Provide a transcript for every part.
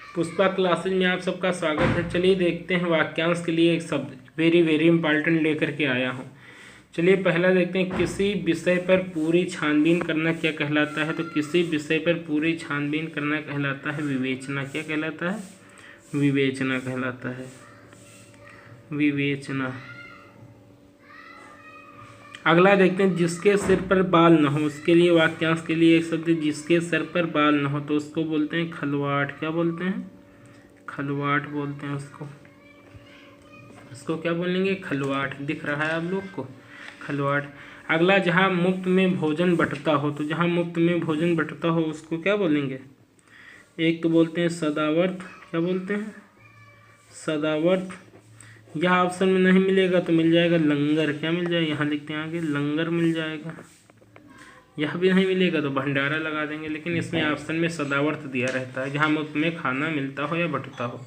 Pushpa classes में आप सबका स्वागत है। चलिए देखते हैं वाक्यांश के लिए एक शब्द वेरी वेरी इंपॉर्टेंट लेकर के आया हूँ। चलिए पहला देखते हैं, किसी विषय पर पूरी छानबीन करना क्या कहलाता है। तो किसी विषय पर पूरी छानबीन करना कहलाता है विवेचना। क्या कहलाता है? विवेचना कहलाता है, विवेचना। अगला देखते हैं, जिसके सिर पर बाल न हो। उसके लिए वाक्यांश के लिए एक शब्द, जिसके सिर पर बाल न हो, तो उसको बोलते हैं खलवाट। क्या बोलते हैं? खलवाट बोलते हैं उसको क्या बोलेंगे? खलवाट। दिख रहा है आप लोग को? खलवाट। अगला, जहाँ मुफ्त में भोजन बंटता हो। तो जहाँ मुफ्त में भोजन बंटता हो उसको क्या बोलेंगे? एक तो बोलते हैं सदावर्त। क्या बोलते हैं? सदावर्त। यह ऑप्शन में नहीं मिलेगा तो मिल जाएगा लंगर। क्या मिल जाएगा? यहाँ लिखते हैं आगे, लंगर मिल जाएगा। यह भी नहीं मिलेगा तो भंडारा लगा देंगे, लेकिन इसमें ऑप्शन में सदावर्त दिया रहता है, जहाँ मुफ्त में खाना मिलता हो या बंटता हो।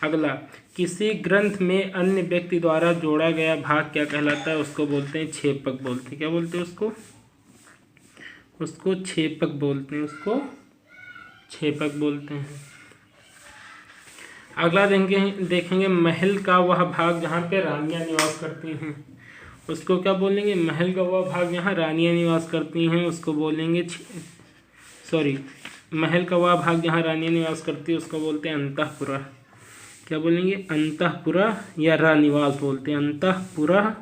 अगला, किसी ग्रंथ में अन्य व्यक्ति द्वारा जोड़ा गया भाग क्या कहलाता है। उसको बोलते हैं छेपक बोलते हैं। क्या बोलते हैं उसको? उसको छेपक बोलते हैं, उसको छेपक बोलते हैं। अगला देखेंगे महल का वह भाग जहाँ पे रानियाँ निवास करती हैं। उसको क्या बोलेंगे? महल का वह भाग जहाँ रानियाँ निवास करती हैं उसको बोलेंगे महल का वह भाग जहाँ रानियाँ निवास करती है उसको बोलते हैं अंतःपुरा। क्या बोलेंगे? अंतःपुरा या रानिवास बोलते हैं। अंतःपुरा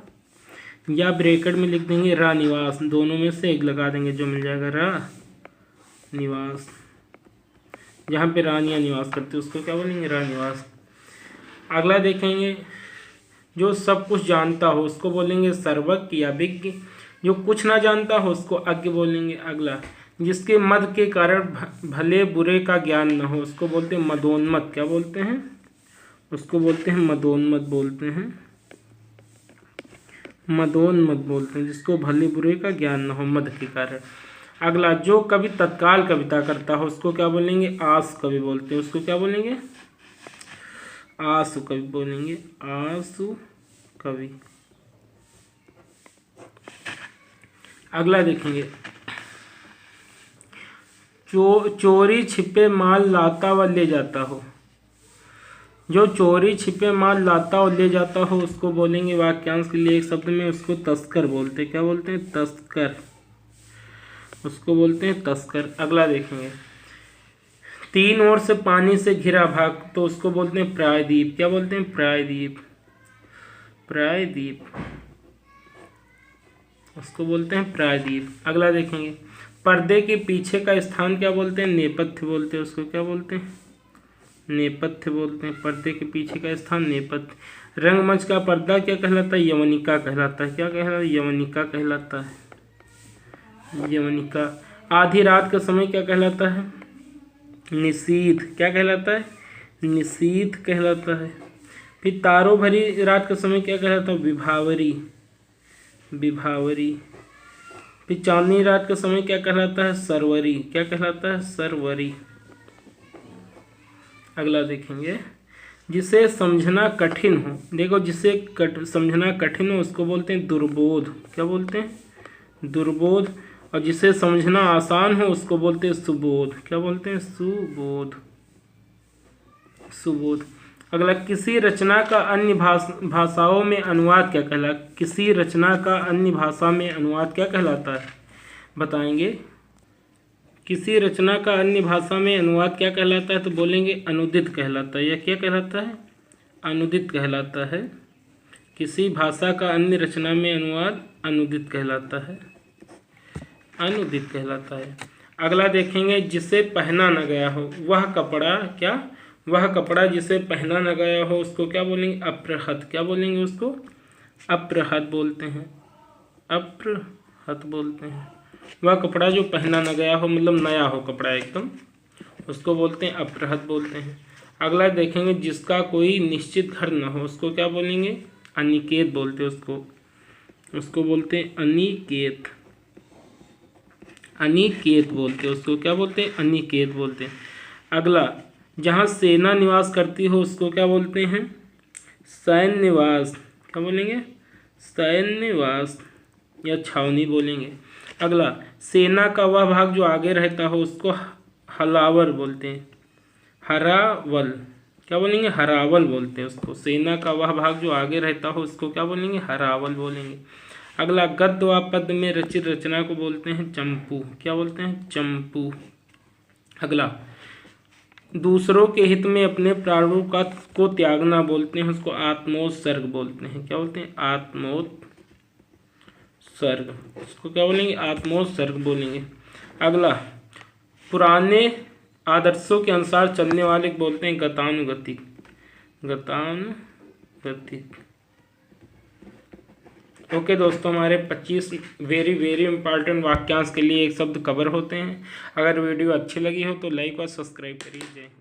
या ब्रैकेट में लिख देंगे रानिवास, दोनों में से एक लगा देंगे, जो मिल जाएगा रानिवास। जहाँ पे रानियाँ निवास करती है उसको क्या बोलेंगे? रानिवास। अगला देखेंगे, जो सब कुछ जानता हो उसको बोलेंगे सर्वज्ञ या विज्ञ। जो कुछ ना जानता हो उसको अज्ञ बोलेंगे। अगला, जिसके मद के कारण भले बुरे का ज्ञान न हो उसको बोलते हैं मदोन्मत्त। क्या बोलते हैं? उसको बोलते हैं मदोन्मत्त बोलते हैं, मदोन्मत्त बोलते हैं, जिसको भले बुरे का ज्ञान न हो मद के कारण। अगला, जो कवि तत्काल कविता करता हो उसको क्या बोलेंगे? आसु कवि बोलते हैं। उसको क्या बोलेंगे? आसु कवि बोलेंगे, आसु कवि। अगला देखेंगे, चोरी छिपे माल लाता व ले जाता हो। जो चोरी छिपे माल लाता और ले जाता हो उसको बोलेंगे वाक्यांश के लिए एक शब्द में, उसको तस्कर बोलते हैं। क्या बोलते हैं? तस्कर। उसको बोलते हैं तस्कर। अगला देखेंगे, तीन ओर से पानी से घिरा भाग, तो उसको बोलते हैं प्रायद्वीप। क्या बोलते हैं? प्रायद्वीप, प्रायद्वीप। उसको बोलते हैं प्रायद्वीप। अगला देखेंगे, पर्दे के पीछे का स्थान क्या बोलते हैं? नेपथ्य बोलते हैं। उसको क्या बोलते हैं? नेपथ्य बोलते हैं। पर्दे के पीछे का स्थान नेपथ्य। रंगमंच का पर्दा क्या कहलाता है? यवनिका कहलाता है। क्या कहलाता है? यवनिका कहलाता है, यवनिका। आधी रात का समय क्या कहलाता है? निशीथ। क्या कहलाता है? निशीथ कहलाता है। फिर तारों भरी रात का समय क्या कहलाता है? विभावरी, विभावरी। फिर चांदनी रात का समय क्या कहलाता है? सरवरी। क्या कहलाता है? सरवरी। अगला देखेंगे, जिसे समझना कठिन हो। देखो, जिसे समझना कठिन हो उसको बोलते हैं दुर्बोध। क्या बोलते हैं? दुर्बोध। और जिसे समझना आसान हो उसको बोलते हैं सुबोध। क्या बोलते हैं? सुबोध, सुबोध। अगला, किसी रचना का अन्य भाषाओं में अनुवाद क्या कहलाता है? किसी रचना का अन्य भाषा में अनुवाद क्या कहलाता है? बताएंगे। किसी रचना का अन्य भाषा में अनुवाद क्या कहलाता है? तो बोलेंगे अनुदित कहलाता है। या क्या कहलाता है? अनुदित कहलाता है। किसी भाषा का अन्य रचना में अनुवाद अनुदित कहलाता है, अनुदित कहलाता है। अगला देखेंगे, जिसे पहना न गया हो वह कपड़ा क्या? वह कपड़ा जिसे पहना न गया हो उसको क्या बोलेंगे? अप्रहत। क्या बोलेंगे? उसको अप्रहत बोलते हैं, अप्रहत बोलते हैं। वह कपड़ा जो पहना न गया हो, मतलब नया हो कपड़ा एकदम, उसको बोलते हैं अप्रहत बोलते हैं। अगला देखेंगे, जिसका कोई निश्चित घर न हो उसको क्या बोलेंगे? अनिकेत बोलते हैं उसको, उसको बोलते हैं अनिकेत, अनिकेत बोलते हैं उसको। क्या बोलते हैं? अनिकेत बोलते हैं। अगला, जहाँ सेना निवास करती हो उसको क्या बोलते हैं? सैन्यवास। क्या बोलेंगे? सैन्यवास या छावनी बोलेंगे। अगला, सेना का वह भाग जो आगे रहता हो उसको हलावर बोलते हैं, हरावल, क्या बोलेंगे? हरावल बोलते हैं उसको। सेना का वह भाग जो आगे रहता हो उसको क्या बोलेंगे? हरावल बोलेंगे। अगला, गद्य व पद्य में रचित रचना को बोलते हैं चंपू। क्या बोलते हैं? चंपू। अगला, दूसरों के हित में अपने प्राणों को त्यागना बोलते हैं उसको आत्मोत्सर्ग बोलते हैं। क्या बोलते हैं? आत्मोत्सर्ग। उसको क्या बोलेंगे? आत्मोत्सर्ग बोलेंगे। अगला, पुराने आदर्शों के अनुसार चलने वाले को बोलते हैं गतानुगतिक। गतानुगतिक। ओके दोस्तों, हमारे 25 वेरी वेरी इंपॉर्टेंट वाक्यांश के लिए एक शब्द कवर होते हैं। अगर वीडियो अच्छी लगी हो तो लाइक और सब्सक्राइब करिए। जय हिंद।